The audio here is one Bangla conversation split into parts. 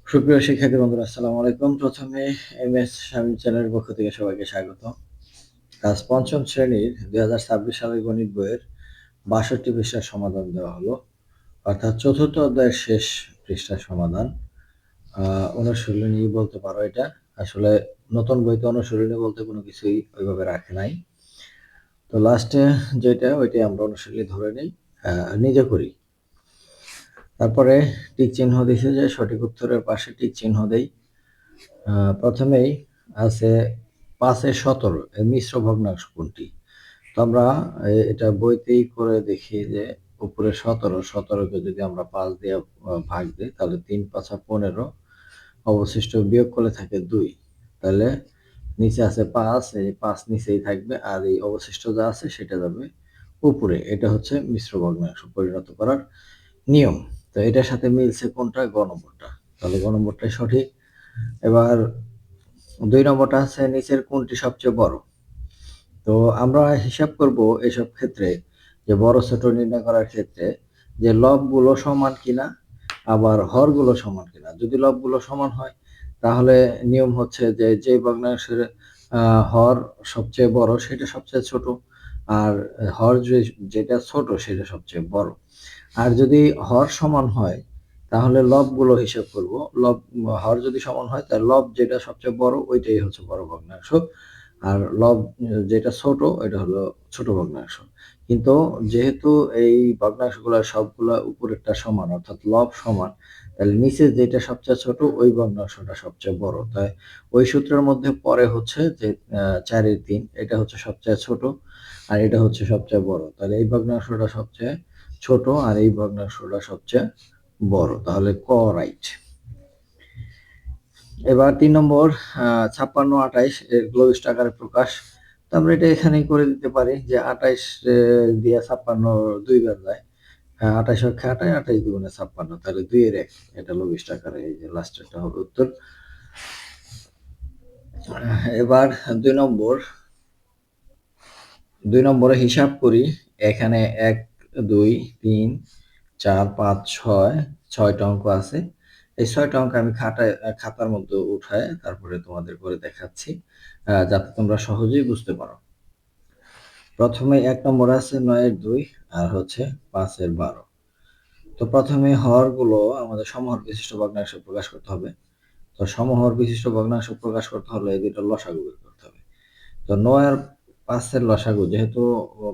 সুপ্রিয় শিক্ষার্থী বন্ধুরা, আসসালামু আলাইকুম। প্রথমে এমএস শামীম চ্যানেলের পক্ষ থেকে সবাইকে স্বাগত। আজ পঞ্চম শ্রেণীর 2026 সালের গণিত বইয়ের 62 পৃষ্ঠার সমাধান দেওয়া হলো, অর্থাৎ চতুর্থ অধ্যায়ের শেষ পৃষ্ঠার সমাধান। অনুশীলনী বলতে পারো এটা। আসলে নতুন বইতে অনুশীলনী বলতে কোনো কিছুই ওইভাবে রাখে নাই। তো লাস্টে যেটা ওইটাই আমরা অনুশীলনী ধরে নিই, নিজে করি। তারপরে টিক চিহ্ন দিছে যে সঠিক উত্তরের পাশে টিক চিহ্ন দেই। প্রথমেই আছে 5-17 এর মিশ্র ভগ্নাংশ কোনটি? তো আমরা এটা বইতেই করে দেখি যে উপরে 17কে যদি আমরা 5 দিয়ে ভাগ দিই তাহলে 3×5 = 15, অবশিষ্ট বিয়োগ করলে থাকে 2। তাহলে নিচে আছে 5, এই 5 নিচেই থাকবে আর এই অবশিষ্ট যা আছে সেটা যাবে উপরে। এটা হচ্ছে মিশ্র ভগ্নাংশ পরিণত করার নিয়ম। তো এটার সাথে মিলছে কোনটা? গ নম্বরটা। তাহলে গ নম্বরটাই সঠিক। এবার 2 নম্বরটা আছে নিচের কোনটি সবচেয়ে বড়? তো আমরা হিসাব করব এসব ক্ষেত্রে যে বড় ছোট নির্ণয় করার ক্ষেত্রে যে লবগুলো সমান কিনা আবার হরগুলো সমান কিনা। যদি লবগুলো সমান হয় তাহলে নিয়ম হচ্ছে যে যে ভগ্নাংশের হর সবচেয়ে বড় সেটা সবচেয়ে ছোট, আর হর যেটা ছোট সেটা সবচেয়ে বড়। আর যদি হর সমান হয় তাহলে লবগুলো হিসাব করব। হর যদি সমান হয় তাহলে লব যেটা সবচেয়ে বড় ওইটাই হচ্ছে বড় ভগ্নাংশ, আর লব যেটা ছোট এটা হলো ছোট ভগ্নাংশ। কিন্তু যেহেতু এই ভগ্নাংশগুলো সবগুলা উপরেরটা সমান অর্থাৎ লব সমান, তাহলে নিচে যেটা সবচেয়ে ছোট ওই ভগ্নাংশটা সবচেয়ে বড়। তাই ওই সূত্রের মধ্যে পরে হচ্ছে যে 4/3 এটা হচ্ছে সবচেয়ে ছোট আর এটা হচ্ছে সবচেয়ে বড়। তাহলে এই ভগ্নাংশটা সবচেয়ে ছোট আর এই ভগ্নাংশটা সবচেয়ে বড়। তাহলে ক রাইট। এবার 3 নম্বর 56-28 এর গ্লোবিস্ট আকারে প্রকাশ। তো আমরা এটা এখানেই করে দিতে পারি যে 28 দিয়ে 56 2 বার যায়। 28 অক্ষে 28, 28 দুগুণে 56, তাহলে 2 এর 1। এটা লঘিষ্ঠ আকারে, এই যে লাস্টেরটা হবে উত্তর। এবার 2 নম্বরে হিসাব করি। এখানে 1 2 3 4 5 6 6টা অঙ্ক আছে। এই 6টা অঙ্ক আমি খাতার মধ্যে উঠায় তারপরে তোমাদের করে দেখাচ্ছি, যাতে তোমরা সহজেই বুঝতে পারো। প্রথমে 1 নম্বর আছে 9/2 আর হচ্ছে 5/12। তো প্রথমে হরগুলো আমাদের সমহর বিশিষ্ট ভগ্নাংশ প্রকাশ করতে হবে। তো সমহর বিশিষ্ট ভগ্নাংশ প্রকাশ করতে হলে এই দুইটা লসাগু বের করতে হবে। তো 9 আর 5 এর লসাগু, যেহেতু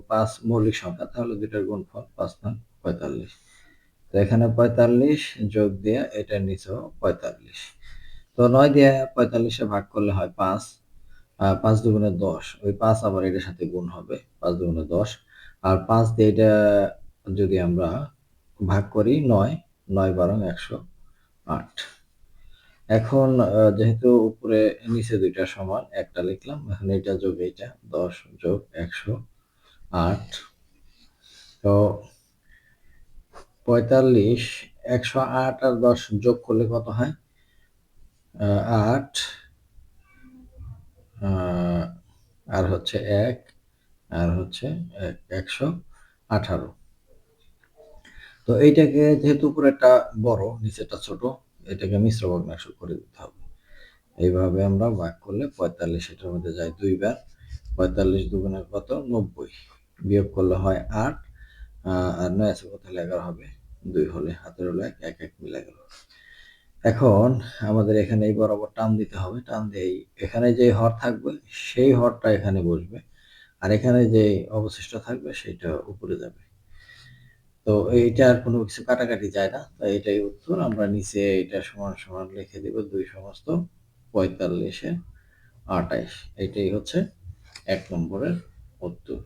5 মৌলিক সংখ্যা তাহলে দুইটার গুণফল 5×9 = 45। তো এখানে 45 যোগ দিয়ে এটার নিচেও 45। তো 9 দিয়ে 45 এ ভাগ করলে হয় 5, 5 দুগুণে 10, ওই 5 আবার এটার সাথে গুণ হবে, 5 দুগুণে 10। আর 5 দিয়ে এটা যদি আমরা ভাগ করি 9, 9 × 108। এখন যেহেতু উপরে নিচে দুইটা সমান, একটা লিখলাম, এখন এটা যোগ এইটা 10 যোগ 108। তো 45, 108 আর 10 যোগ করলে কত হয়? 8, আর হচ্ছে 1 আর হচ্ছে 118। তো এইটাকে যেহেতু উপরেরটা বড় নিচেরটা ছোট, এটাকে মিশ্র ভগ্নাংশ করে দিতে হবে। এইভাবে আমরা ভাগ করলে 45 এটার মধ্যে যায় 2 বার। 45 দুগুণে কত? 90। বিয়োগ করলে হয় 8, আর 9 আছে তাহলে 11 হবে। 2 হলে হাতের হলো 1, 1 1 মিলে গেল। এখন আমাদের এখানে এই বরাবর টান দিতে হবে। টান দিয়ে এখানে যে হর থাকবে সেই হরটা এখানে বসবে, আর এখানে যে অবশিষ্ট থাকবে সেটা উপরে যাবে। তো এইটা আর কোনো কিছু কাটাকাটি যায় না, তাই এটাই উত্তর। আমরা নিচে এটা সমান সমান লিখে দেব 2 সমস্ত 45-এ 28। এটাই হচ্ছে 1 নম্বরের উত্তর।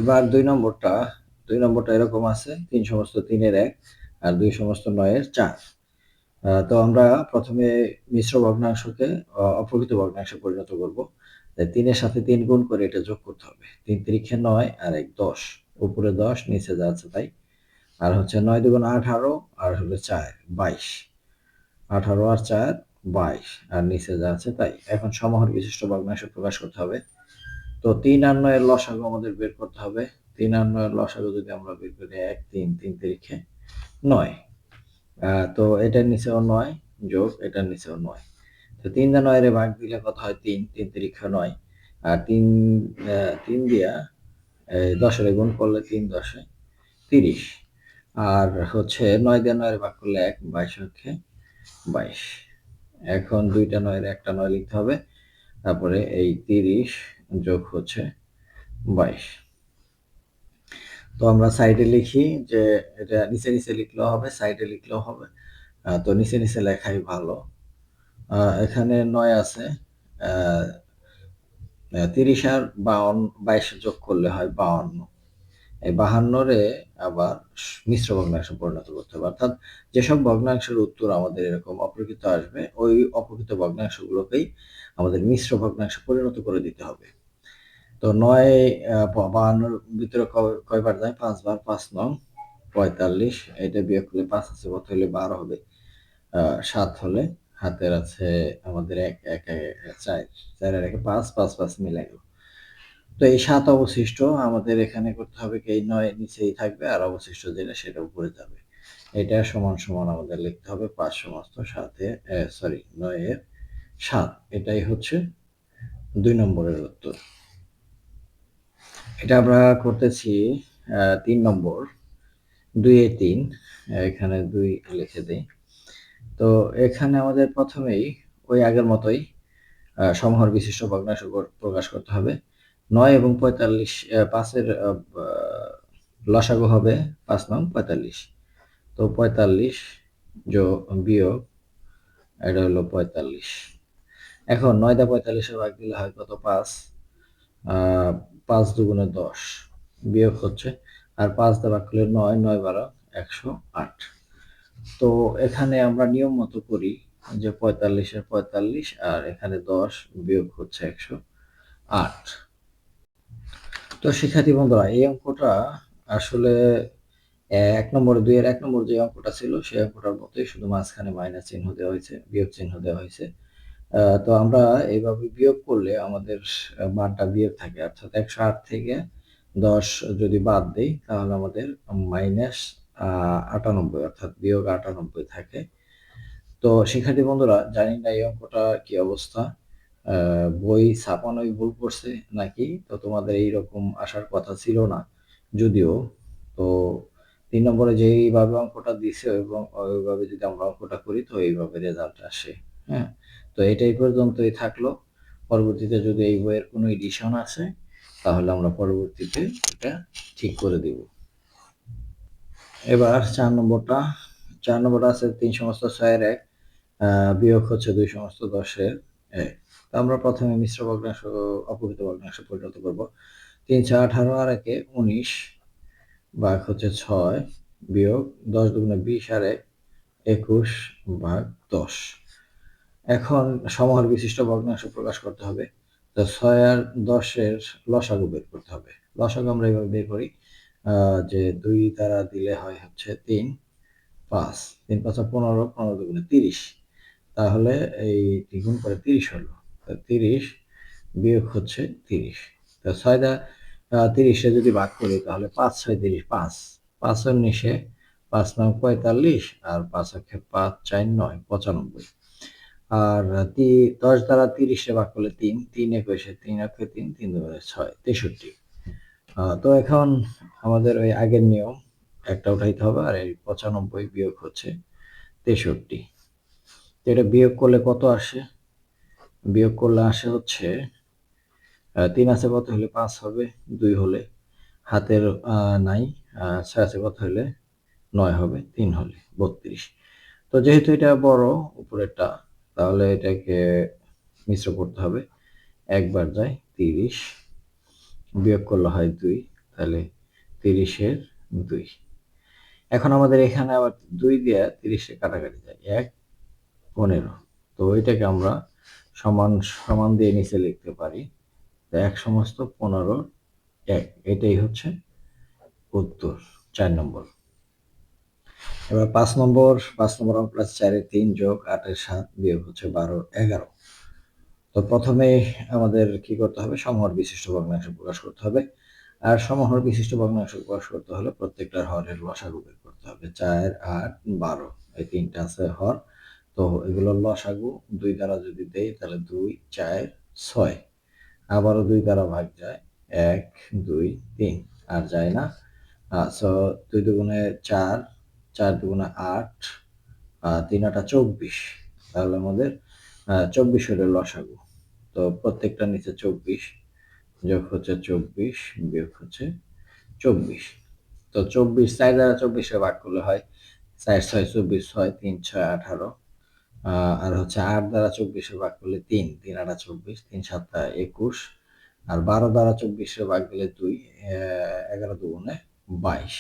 এবার 2 নম্বরটা এরকম আছে 3 সমস্ত 3 এর 1 আর 2 সমস্ত 9 এর 4। তো আমরা প্রথমে মিশ্র ভগ্নাংশকে অপ্রকৃত ভগ্নাংশে পরিণত করব। তাই 3 এর সাথে 3 গুণ করে এটা যোগ করতে হবে। 3 3 9 আর 1 10, উপরে 10 নিচে যা আছে তাই। আর হচ্ছে 9 2 18 আর হলো 4 22। 18 আর 4 22, আর নিচে যা আছে তাই। এখন সমহর বিশিষ্ট ভগ্নাংশ প্রকাশ করতে হবে। তো 3 আর 9 এর লসাগু আমাদের বের করতে হবে। 3 আর 9 এর লসাগু যদি আমরা বের করি 1 3 3 তিরিখে 9। তো এটার নিচেও 9 যোগ এটার নিচেও 9। তো 3 দিয়ে 9 এর ভাগ দিলে কত হয় 3 3 তিরিখে 9। আর 3 দিয়া 10 এর গুণ করলে 3 10 30। আর হচ্ছে 9 দিয়ে 9 এর ভাগ করলে 1 22 হচ্ছে 22। এখন দুইটা 9 এর একটা 9 লিখতে হবে। তারপরে এই 30 যোগ হচ্ছে 22। তো আমরা সাইডে লিখি যে এটা নিচে নিচে লিখলেও হবে, সাইডে লিখলেও হবে। তো নিচে নিচে লেখাই ভালো। এখানে 9 আছে, 30 আর 22 যোগ করলে হয় 52। এই 52-রে আবার মিশ্র ভগ্নাংশে পরিণত করতে হবে। অর্থাৎ যেসব ভগ্নাংশের উত্তর আমাদের এরকম অপ্রকৃত আসবে, ওই অপ্রকৃত ভগ্নাংশগুলোকেই আমাদের মিশ্র ভগ্নাংশে পরিণত করে দিতে হবে। তো 9 52-র ভিতরে কয়বার যায়? 5 বার। 5 9 45। এটা বিয়োগ করলে 5 আছে, কত হলে 12 হবে। 7 হলে হাতের আছে আমাদের 1 1 4 4 আর 1 5 5 5 মিলে গেল। তো এই 7 অবশিষ্ট আমাদের এখানে করতে হবে কি, এই 9 নিচেই থাকবে আর অবশিষ্ট যেটা সেটা উপরে যাবে। এটা সমান সমান আমাদের লিখতে হবে 5 সমস্ত 9 এর 7। এটাই হচ্ছে 2 নম্বরের উত্তর। এটা আমরা করতেছি 3 নম্বর, 2 এ 3, এখানে 2 লিখে দেই। তো এখানে আমাদের প্রথমেই ওই আগের মতোই সমহর বিশিষ্ট ভগ্নাংশ প্রকাশ করতে হবে। 9 এবং 45, 5 এর লসাগু হবে 5 নং 45। তো 45 বিয়োগ এটা হলো 45। এখন 9 দা 45 এর ভাগ দিলে হয় কত? 5। 5 দুগুণে 10 বিয়োগ হচ্ছে, আর 5 দা ভাগ করলে 9 9 12 108। তো এখানে আমরা নিয়ম মতো করি যে 45 এর 45 আর এখানে 10 বিয়োগ হচ্ছে 108। তো শিক্ষার্থী বন্ধুরা, এই অঙ্কটা আসলে 1 নম্বরে 2 এর 1 নম্বর যে অঙ্কটা ছিল সেই অঙ্কটার মতোই, শুধু মাঝখানে মাইনাস চিহ্ন দেওয়া হয়েছে, বিয়োগ চিহ্ন দেওয়া হয়েছে। তো আমরা এইভাবে বিয়োগ করলে আমাদের মানটা বিয়োগ থাকে, অর্থাৎ 108 থেকে 10 যদি বাদ দেই তাহলে আমাদের মাইনাস 98 অর্থাৎ বিয়োগ 98 থাকে। তো শিক্ষার্থী বন্ধুরা, জানি না এই অঙ্কটা কি অবস্থা, বই ছাপানোই ভুল করছে নাকি, তো তোমাদের এইরকম আসার কথা ছিল না যদিও। তো 3 নম্বরে যেইভাবে অঙ্কটা দিছে এবং ওইভাবে যদি আমরা অঙ্কটা করি তো এইভাবে রেজাল্ট আসে। হ্যাঁ, তো এটাই পর্যন্তই থাকলো। পরবর্তীতে যদি এই বইয়ের কোনো এডিশন আসে তাহলে আমরা পরবর্তীতে এটা ঠিক করে দিব। এবার 4 নম্বরটা আছে 3 সমস্ত 6 এর 1 বিয়োগ হচ্ছে 2 সমস্ত 10 এর 1। তো আমরা প্রথমে মিশ্র ভগ্নাংশ অপকৃত ভগ্নাংশে পরিণত করব। 3 6 18 আর 1 19 ভাগ হচ্ছে 6 বিয়োগ 10 দুগুণে 20 আর 1 21 ভাগ 10। এখন সমহর বিশিষ্ট ভগ্নাংশ প্রকাশ করতে হবে। তো 6 আর 10 এর লসাগু বের করতে হবে। লসাগু আমরা এইভাবে বের করি যে 2 দ্বারা দিলে হয় হচ্ছে 3 5 3 5 15 15 দুগুণে 30। তাহলে এই দ্বিগুণ করে 30 হলো। 30 বিয়োগ হচ্ছে 30। তো 6 দ্বারা 30 এ যদি ভাগ করি তাহলে 5 6 30 5 5 এর নিচে 5 9 45 আর 5 একে 5 4 9 95। আর 10 দ্বারা 30 এ ভাগ করলে 3 3 21 3 একে 3 3 2 6 63। তো এখন আমাদের ওই আগের নিয়ম একটা উঠাইতে হবে, আর এই 95 বিয়োগ হচ্ছে 63। তো এটা বিয়োগ করলে কত আসে? বিয়োগ করলে আসে হচ্ছে 3 আছে কত হলে 5 হবে, 2 হলে হাতের নাই, 6 আছে কত হলে 9 হবে, 3 হলে 32। তো যেহেতু এটা বড় উপরেরটা, তাহলে এটাকে মিশ্র করতে হবে। একবার যায় 30 বিয়োগ করলে হয় 2, তাহলে 30 এর 2। এখন আমাদের এখানে আবার 2 দিয়ে 30 এ কাটাকাটি যায় 1 15। তো এটাকে আমরা সমান সমান দিয়ে নিচে লিখতে পারি। 1 সমস্ত 15 1, এটাই হচ্ছে উত্তর 4 নম্বর। এবার 5 নম্বর অঙ্কটা 4 এর 3 যোগ 8 এর 7 বিয়োগ হচ্ছে 12 11। তো প্রথমে আমাদের কি করতে হবে? সমহর বিশিষ্ট ভগ্নাংশ প্রকাশ করতে হবে। আর সমহর বিশিষ্ট ভগ্নাংশ প্রকাশ করতে হলে প্রত্যেকটার হরের লসাগু বের করতে হবে। 4, 8, 12 এই তিনটা আছে হর। তো এগুলোর লসাগু 2 দ্বারা যদি দেই তাহলে 2, 4, 6, আবারও 2 দ্বারা ভাগ যায় 1, 2, 3, আর যায় না। সো 2 দুগুণে 4, 4 দুগুণে 8, 3 আটা 24, তাহলে আমাদের 24 হলো লসাগু। তো প্রত্যেকটা নিচে 24 যোগ হচ্ছে 24 বিয়োগ হচ্ছে 24। তো 24 4 দ্বারা 24 ভাগ করলে হয় 4, 6, 24, 6, 3, 6, 18, আর হচ্ছে 8 দ্বারা 24 ভাগ করলে 3, 3 আটা 24, 3 7 21, আর 12 দ্বারা 24 ভাগ দিলে 2, 11 দুগুণে 22।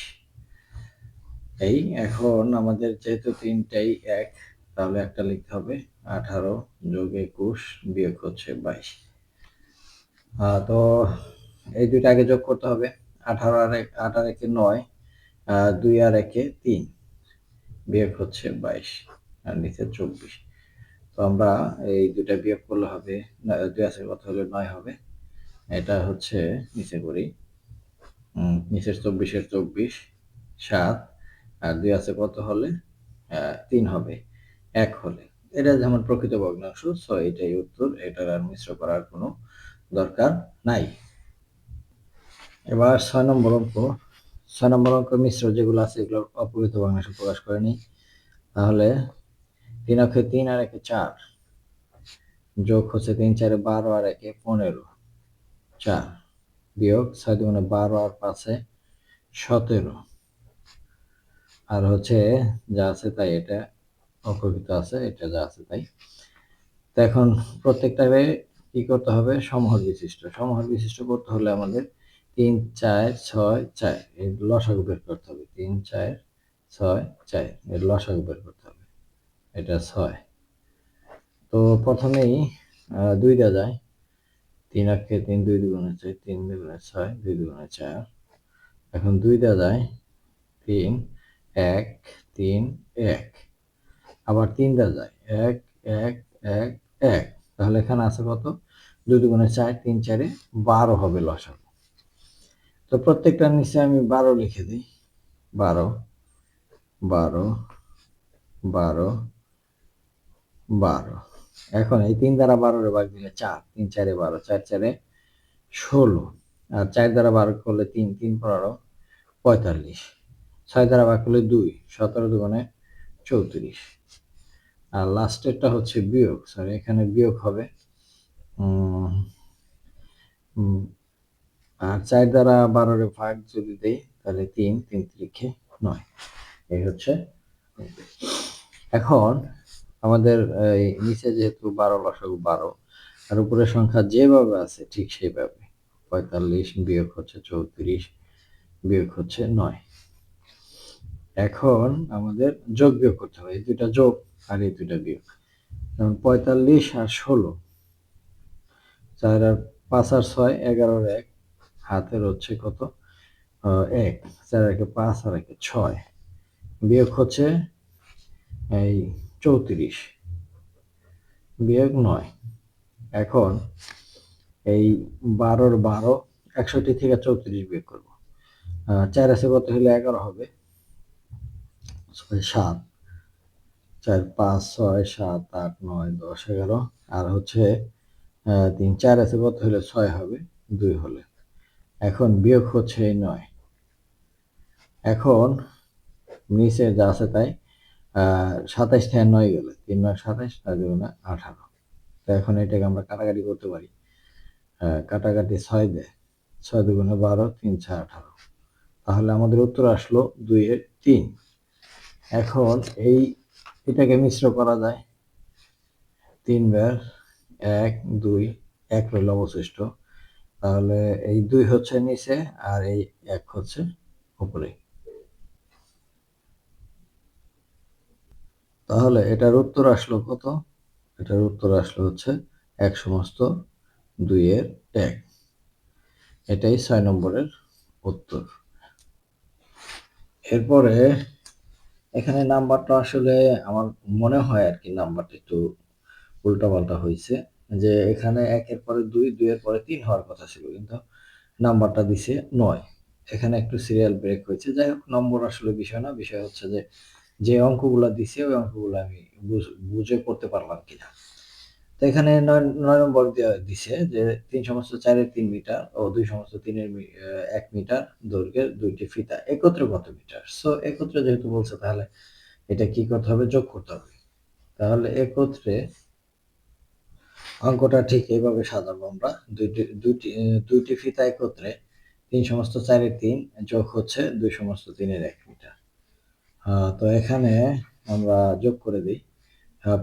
এই এখন আমাদের যেহেতু তিনটাই এক, তাহলে একটা লিখতে হবে 18 যোগ 21 বিয়োগ হচ্ছে 22। তো এই দুইটা আগে যোগ করতে হবে। 18 আর 8 আর 1 9, 2 আর 1 3 বিয়োগ হচ্ছে 22, আর নিচে 24। তো আমরা এই দুইটা বিয়োগ করলে হবে 2 আছে কত হলে 9 হবে। এটা হচ্ছে নিচে করি, নিচের 24 24 7, আর 2 আছে কত হলে 3 হবে 1 হলে। এটা যেমন প্রকৃত ভগ্নাংশ। সো এটাই উত্তর, এটার আর মিশ্র করার কোনো দরকার নাই। এবার 6 নম্বর অঙ্ক। 6 নম্বর অঙ্ক মিশ্র যেগুলো আছে এগুলো অপ্রকৃত ভগ্নাংশ প্রকাশ করে নি। তাহলে 3 অক্ষে 3 আর 1 4 যোগ হচ্ছে 3 4 12 আর 1 15 4 বিয়োগ 6 দুগুণে 12 আর 5 17, আর হচ্ছে যা আছে তাই এটা অপ্রকৃত আছে, এটা যা আছে তাই। তো এখন প্রত্যেকটাকে কি করতে হবে, সমহর বিশিষ্ট। সমহর বিশিষ্ট করতে হলে আমাদের 3 4 6 4 এর লসাগু বের করতে হবে। 3 4 6 4 এর লসাগু বের করতে হবে, এটা 6। তো প্রথমেই 2 দেওয়া যায়, 3 অক্ষে 3, 2 দুগুণে 4, 3 দুগুণে 6, 2 দুগুণে 4। এখন 2 দেওয়া যায় 3 1 3 1, আবার 3 দেওয়া যায় 1 1 1 1। তাহলে এখানে আছে কত, 2 দুগুণে 4, 3 4 12 হবে লসাগু। তো প্রত্যেকটার নিচে আমি 12 লিখে দিই, 12 12 12 12। এখন এই 3 দ্বারা 12 ভাগ দিলে 4, 3 4 12, 4 4 16, আর 4 দ্বারা 12 করলে 3 3 15 45, 6 দ্বারা ভাগ করলে 2, 17 দুগুণে 34, আর লাস্টেরটা হচ্ছে বিয়োগ, সরি এখানে বিয়োগ হবে। আর 4 দ্বারা 12 ভাগ যদি দেই তাহলে 3 3 3 9, এই হচ্ছে। এখন আমাদের এই নিচে যেহেতু 12 লসাগু 12, আর উপরের সংখ্যা যেভাবে আছে ঠিক সেইভাবে 45 বিয়োগ হচ্ছে 34 বিয়োগ হচ্ছে 9। এখন আমাদের যোগ বিয়োগ করতে হবে, এই দুইটা যোগ আর এই দুইটা বিয়োগ। যেমন 45 আর 16, 4 আর 5 আর 6 11 আর 1, হাতের হচ্ছে কত 1, 4 আর 5 আর 6 বিয়োগ হচ্ছে এই 34 বিয়োগ 9। এখন এই 12 61 থেকে 34 বিয়োগ করবো। 4 আছে কত হলে 11 হবে, 7, 4 5 6 7 8 9 10 11, আর হচ্ছে 3 4 আছে কত হলে 6 হবে 2 হলে। এখন বিয়োগ হচ্ছে এই 9। এখন নিচে যা আছে তাই 27 থেকে 9 গেলে 3 9 27, 9 2 18। তো এখন এটাকে আমরা কাটাকাটি করতে পারি, কাটাকাটি 6 দেয়, 6 2 12, 3 6 18। তাহলে আমাদের উত্তর আসলো 2 এর 3। এখন এটাকে মিশ্র করা যায়, 3 বার 1 2 1 রইল অবশিষ্ট। তাহলে এই 2 হচ্ছে নিচে আর এই 1 হচ্ছে উপরে। তাহলে এটার উত্তর আসলো কত, এটার উত্তর আসলো হচ্ছে 1 সমস্ত 2 এর 1। এটাই 6 নম্বরের উত্তর। এরপরে এখানে নাম্বারটা আসলে আমার মনে হয় আর কি নাম্বারটা একটু উল্টাপাল্টা হয়েছে, যে এখানে 1 এর পরে 2, 2 এর পরে 3 হওয়ার কথা ছিল, কিন্তু নাম্বারটা দিছে 9। এখানে একটু সিরিয়াল ব্রেক হয়েছে। যাই হোক, নম্বর আসলে বিষয় না, বিষয় হচ্ছে যে অঙ্কগুলা দিছে ওই অঙ্কগুলো আমি বুঝে করতে পারলাম কিনা। তো এখানে 9 নম্বর দিছে যে 3 সমস্ত 4-এর 3 মিটার ও 2 সমস্ত 3-এর 1 মিটার দৈর্ঘ্যের 2টি ফিতা একত্রে কত মিটার। সো একত্রে যেহেতু বলছে, তাহলে এটা কি করতে হবে? যোগ করতে হবে। তাহলে একত্রে অঙ্কটা ঠিক এইভাবে সাজাবো আমরা। দুইটি ফিতা একত্রে 3 সমস্ত 4-এর 3 যোগ হচ্ছে 2 সমস্ত 3-এর 1 মিটার। তো এখানে আমরা যোগ করে দিই।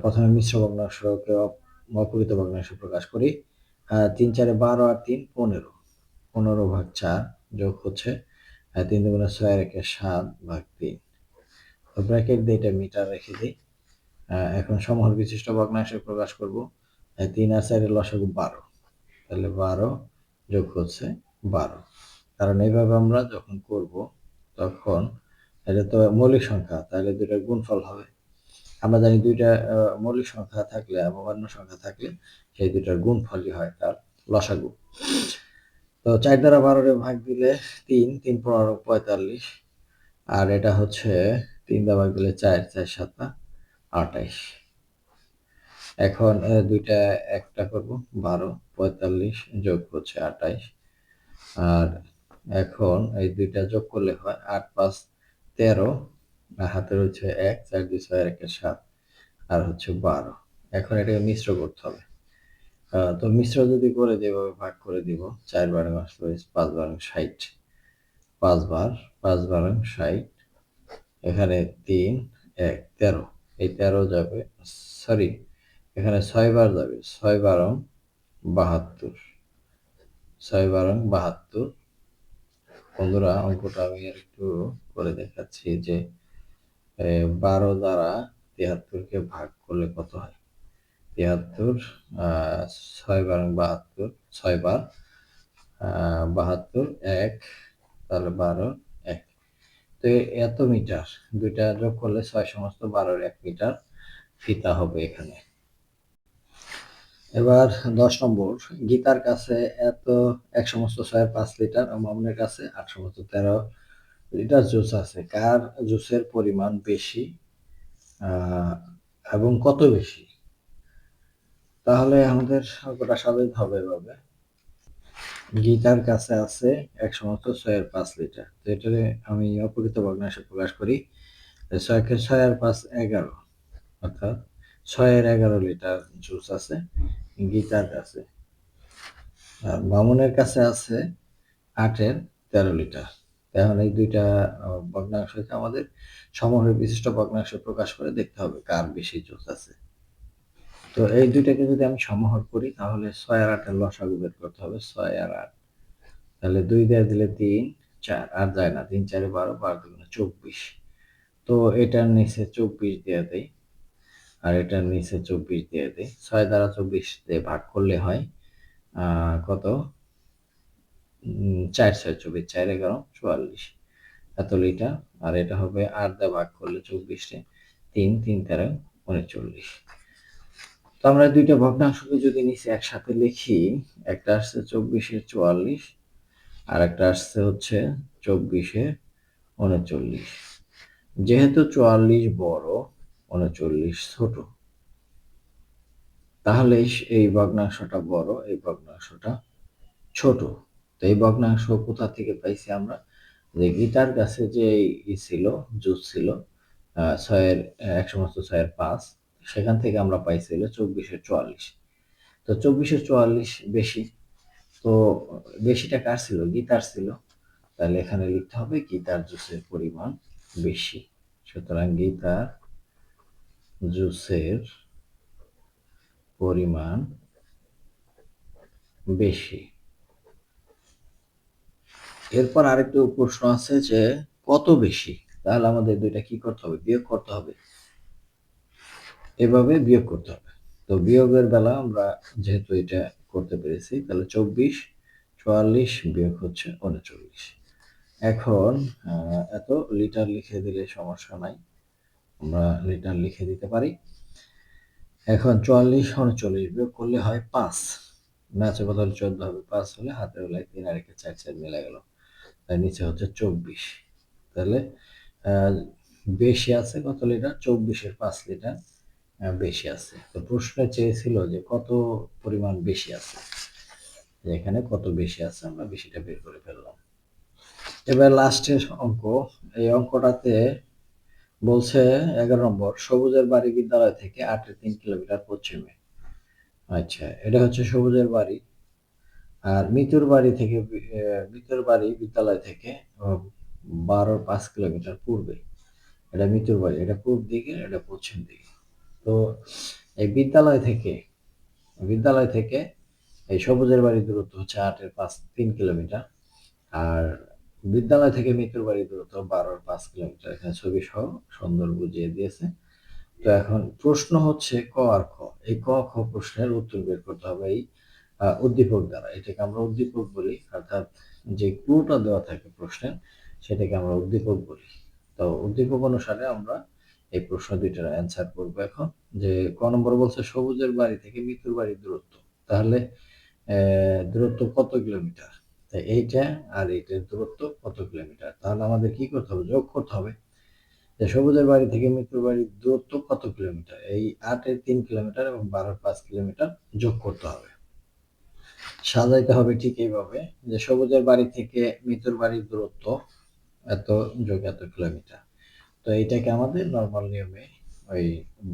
প্রথমে মিশ্র ভগ্নাংশকে অপূরিত ভগ্নাংশ প্রকাশ করি। 3 4 12 আর 3 15, 15/4 যোগ হচ্ছে 3 2 6 আর 1 7/3। তো ব্র্যাকেট দিয়ে এটা মিটার রেখে দিই। এখন সমহর বিশিষ্ট ভগ্নাংশ প্রকাশ করব। 3 আর 4 এর লসাগু 12, তাহলে 12 যোগ হচ্ছে 12। কারণ এইভাবে আমরা যখন করব তখন এটা তো মৌলিক সংখ্যা, তাহলে দুইটার গুণফল হবে। আমরা জানি দুইটা মৌলিক সংখ্যা থাকলে এবং অন্য সংখ্যা থাকলে সেই দুইটার গুণফলই হয় তার লসাগু। তো 4 দ্বারা 12 ভাগ দিলে 3, 3 15 45, আর এটা হচ্ছে 3 দ্বারা ভাগ দিলে 4, 4 7 28। এখন দুইটা একটা করব, 12 45 যোগ হচ্ছে 28। আর এখন এই দুইটা যোগ করলে হয় 8 5 13, হাতের হচ্ছে 1, 4 2 6 আর 1 7, আর হচ্ছে 12। এখন এটাকে মিশ্র করতে হবে। তো মিশ্র যদি করে যেভাবে ভাগ করে দিব, 4 12 5 12 60, 5 বার 5 12 60, এখানে 3 1 13, এই 13 যাবে, সরি এখানে 6 বার যাবে, 6 12 72, 6 12 72। বন্ধুরা, অঙ্কটা আমি একটু করে দেখাচ্ছি যে 12 দ্বারা 73-কে ভাগ করলে কত হয়। 73, 6 12 72, 6 বার 72, 1, তাহলে 12 1। তো এত মিটার, দুইটা যোগ করলে 6 সমস্ত 12-এর 1 মিটার ফিতা হবে এখানে। এবার 10 নম্বর, গীতার কাছে এত 1 সমস্ত 6 5 লিটার ও মামুনের কাছে 8 সমস্ত 13 লিটার জুস আছে। কার জুসের পরিমাণ বেশি এবং কত বেশি? তাহলে আমাদের অঙ্কটা সাজাইতে হবে এভাবে। গীতার কাছে আছে 1 সমস্ত 6 5 লিটার। তো এটারে আমি অপূরিত ভগ্নাংশে প্রকাশ করি। 6 কে 6 আর 5 11, অর্থাৎ 6 এর 11 লিটার জুস আছে গীতার কাছে। আর মামুনের কাছে আছে 8 এর 13 লিটার। এখন এই দুইটা ভগ্নাংশকে আমাদের সমহর বিশিষ্ট ভগ্নাংশে প্রকাশ করে দেখতে হবে কার বেশি জুস আছে। তো এই দুইটাকে যদি আমি সমহর করি, তাহলে 6 আর 8 এর লসাগু বের করতে হবে। 6 আর 8, তাহলে 2 দিয়ে দিলে 3 4, আর যায় না, 3 4 12, 12 2 24। তো এটার নিচে 24 দিয়ে দেই, আর এটার নিচে 24 দিয়ে দেই। 6 দ্বারা 24 দিয়ে ভাগ করলে হয় কত? 4 6 24, 4 11 44 এত লিটার। আর এটা হবে 8 দিয়ে ভাগ করলে 24-এ 3 3 13 39। তো আমরা দুইটা ভগ্নাংশকে যদি নিচে একসাথে লিখি, একটা আসছে 24-এ 44, আর একটা আসছে হচ্ছে 24-এ 39। যেহেতু 44 বড়, 39 ছোট, তাহলে এই ভগ্নাংশটা বড়, এই ভগ্নাংশটা ছোট। তো এই ভগ্নাংশ কোথা থেকে পাইছি আমরা? যে গীতার কাছে যে ছিল, জুস ছিল 6 1 সমস্ত 6 5, সেখান থেকে আমরা পাইছি হলো 24-এ 44। তো 24-এ 44 বেশি। তো বেশিটা কার ছিল? গীতার ছিল। তাহলে এখানে লিখতে হবে গীতার জুসের পরিমাণ বেশি। সুতরাং গীতার জুসের পরিমাণ বেশি। এরপর আরেকটু প্রশ্ন আছে যে কত বেশি? তাহলে আমাদের দুইটা কি করতে হবে? বিয়োগ করতে হবে। এভাবে বিয়োগ করতে হবে। তো বিয়োগের বেলা আমরা যেহেতু এটা করতে পেরেছি, তাহলে 24 44 বিয়োগ হচ্ছে 39। এখন এত লিটার লিখে দিলে সমস্যা নাই, আমরা লিটার লিখে দিতে পারি। এখন 44 39 বিয়োগ করলে হয় 5, নাচের বদলে 14 হবে, 5 হলে হাতের বেলায় 3 আর 1 4 মিলে গেল, তার নিচে হচ্ছে 24। তাহলে বেশি আছে কত লিটার? 24-এর 5 লিটার বেশি আছে। তো প্রশ্নে চেয়েছিল যে কত পরিমাণ বেশি আছে, এখানে কত বেশি আছে আমরা বেশিটা বের করে ফেললাম। এবার লাস্টের অঙ্ক, এই অঙ্কটাতে বলছে 11 নম্বর, সবুজের বাড়ি বিদ্যালয় থেকে 8.3 কিলোমিটার পশ্চিমে। আচ্ছা, এটা হচ্ছে সবুজের বাড়ি, আর মিতুর বাড়ি থেকে মিতুর বাড়ি বিদ্যালয় থেকে 12.5 কিলোমিটার পূর্বে। এটা মিতুর বাড়ি, এটা পূর্ব দিকে, এটা পশ্চিম দিকে। তো এই বিদ্যালয় থেকে এই সবুজের বাড়ির দূরত্ব হচ্ছে 8.3 কিলোমিটার, আর বিদ্যালয় থেকে মিতুর বাড়ির দূরত্ব 12.5 কিলোমিটার। এখানে ছবি সহ সুন্দর বুঝিয়ে দিয়েছে। তো এখন প্রশ্ন হচ্ছে ক আর খ, এই ক খ প্রশ্নের উত্তর বের করতে হবে এই উদ্দীপক দ্বারা। এটাকে আমরা উদ্দীপক বলি, অর্থাৎ যে ক্লুটা দেওয়া থাকে প্রশ্নের সেটাকে আমরা উদ্দীপক বলি। তো উদ্দীপক অনুসারে আমরা এই প্রশ্ন দুইটার অ্যান্সার করবো এখন। যে ক নম্বর বলছে সবুজের বাড়ি থেকে মিতুর বাড়ির দূরত্ব, তাহলে দূরত্ব কত কিলোমিটার? তাই এইটা আর এইটার দূরত্ব কত কিলোমিটার, তাহলে আমাদের কি করতে হবে? যোগ করতে হবে যে সবুজের বাড়ি থেকে মিতুর বাড়ির দূরত্ব কত কিলোমিটার, এই 8.3 কিলোমিটার এবং 12.5 কিলোমিটার যোগ করতে হবে। সাজাইতে হবে ঠিক এইভাবে যে সবুজের বাড়ি থেকে মিতুর বাড়ির দূরত্ব এত যোগ এত কিলোমিটার। তো এইটাকে আমাদের নর্মাল নিয়মে ওই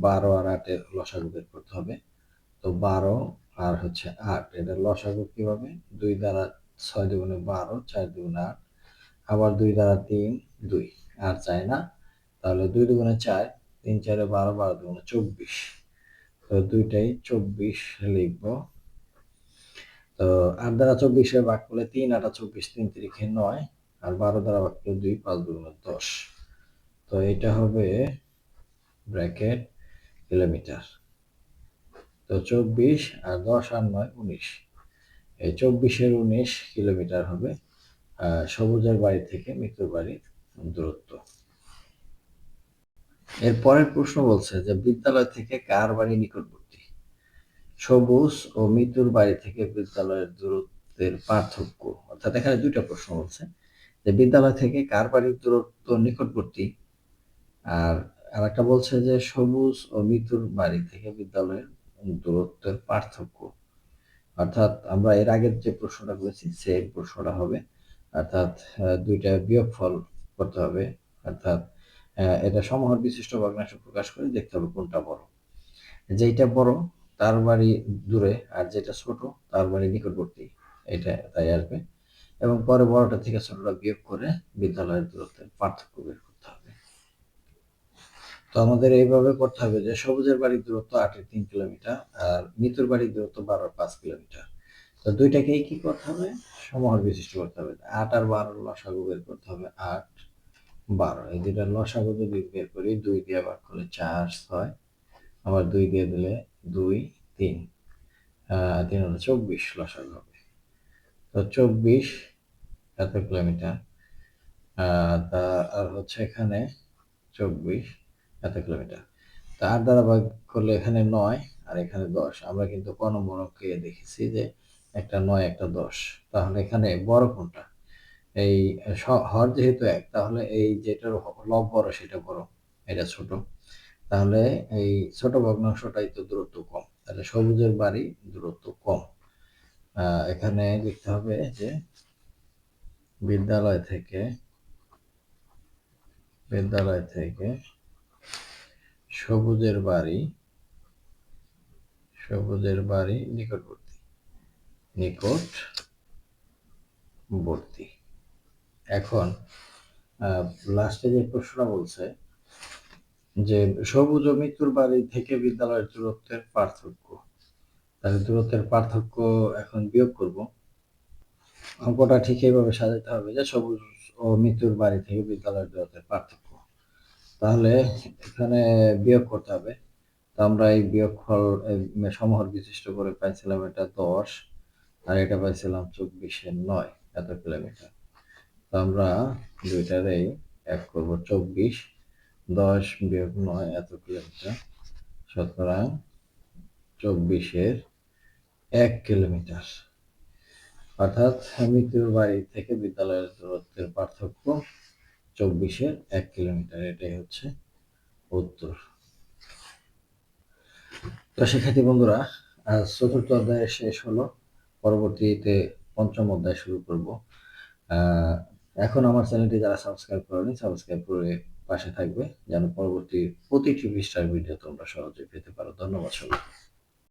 12 আর 8-এর লসাগু বের করতে হবে। তো 12 আর হচ্ছে 8, এটা লসাগু কিভাবে? 2 দ্বারা 6 দুগুণে 12, 4 দুগুণে 8, আবার 2 দ্বারা 3, 2 আর চাই না, তাহলে 2 দুগুণে 4, 3 4 12, 12 দুগুণে 24। তো দুইটাই 24 লিখবো। তো 8 দ্বারা 24 ভাগ করলে 3 8 24, 3 3 9, আর 12 দ্বারা ভাগ করলে 2, 5 দুগুণে 10। তো এটা হবে ব্র্যাকেট কিলোমিটার। তো 24 আর 10 আর 9 19, এই 24-এর 19 কিলোমিটার হবে সবুজের বাড়ি থেকে মিতুর বাড়ির দূরত্ব। এর পরের প্রশ্ন বলছে যে বিদ্যালয় থেকে কার বাড়ি নিকটবর্তী? সবুজ ও মিতুর বাড়ি থেকে বিদ্যালয়ের দূরত্বের পার্থক্য। অর্থাৎ এখানে দুইটা প্রশ্ন বলছে যে বিদ্যালয় থেকে কার বাড়ির দূরত্ব নিকটবর্তী, আর আরেকটা বলছে যে সবুজ ও মিতুর বাড়ি থেকে বিদ্যালয়ের দূরত্বের পার্থক্য। অর্থাৎ আমরা এর আগের যে প্রশ্নটা করেছি সেই প্রশ্নটা হবে, অর্থাৎ দুইটা বিয়োগফল করতে হবে। অর্থাৎ এটা সমহর বিশিষ্ট ভগ্নাংশ প্রকাশ করে দেখতে হবে কোনটা বড়। যেটা বড় তার বাড়ি দূরে, আর যেটা ছোট তার বাড়ি নিকটবর্তী, এটা তাই আসবে। এবং পরে বড়টা থেকে ছোটটা বিয়োগ করে বিদ্যালয়ের দূরত্বের পার্থক্য বের করতে হবে। তো আমাদের এইভাবে করতে হবে যে সবুজের বাড়ির দূরত্ব 8.3 কিলোমিটার, আর মিতুর বাড়ির দূরত্ব 12.5 কিলোমিটার। তো দুইটাকেই কি করতে হবে? সমহর বিশিষ্ট করতে হবে। 8 আর 12 লসাগু বের করতে হবে। 8 12, এই দুইটার লসাগু যদি বের করি, 2 দিয়ে ভাগ করলে 4 6, আবার 2 দিয়ে দিলে 2 3, 3 হলো 24 লসাগু হবে। তো 24 এত কিলোমিটার, তা আর হচ্ছে এখানে 24 এত কিলোমিটার। তা 8 দ্বারা ভাগ করলে এখানে 9 আর এখানে 10। আমরা কিন্তু ক নম্বর অঙ্কে দেখেছি যে একটা 9 একটা 10, তাহলে এখানে বড় কোনটা? এই হর যেহেতু এক, তাহলে এই যেটার লব বড় সেটা বড়, এটা ছোট। তাহলে এই ছোট ভগ্নাংশটাই তো দূরত্ব কম, তাহলে সবুজের বাড়ি দূরত্ব কম। এখানে লিখতে হবে যে বিদ্যালয় থেকে সবুজের বাড়ি নিকটবর্তী। এখন লাস্টে যে প্রশ্নটা বলছে যে সবুজ ও মিতুর বাড়ি থেকে বিদ্যালয়ের দূরত্বের পার্থক্য, তাহলে দূরত্বের পার্থক্য এখন বিয়োগ করব। অঙ্কটা ঠিক এইভাবে সাজাতে হবে যে সবুজ ও মিতুর বাড়ি থেকে বিদ্যালয়ের দূরত্বের পার্থক্য, তাহলে এখানে বিয়োগ করতে হবে। তো আমরা এই বিয়োগফল সমহর বিশিষ্ট করে পাইছিলাম এটা 10, আর এটা পাইছিলাম 24-এর 9 এত কিলোমিটার। তো আমরা দুইটারেই এক করব, 24 10 বিয়োগ 9 এত কিলোমিটার, সুতরাং 24-এর 1 কিলোমিটার। অর্থাৎ মৃত্যুর বাড়ি থেকে বিদ্যালয়ের দূরত্বের পার্থক্য 24-এর 1 কিলোমিটার। এটাই হচ্ছে উত্তর। তো শিক্ষার্থী বন্ধুরা, আজ চতুর্থ অধ্যায় শেষ হলো। পরবর্তীতে পঞ্চম অধ্যায় শুরু করব। এখন আমার চ্যানেলটি যারা সাবস্ক্রাইব করেনি, সাবস্ক্রাইব করে পাশে থাকবে যেন পরবর্তী প্রতিটি পৃষ্ঠার ভিডিও তোমরা সহজে পেতে পারো। ধন্যবাদ সবাইকে।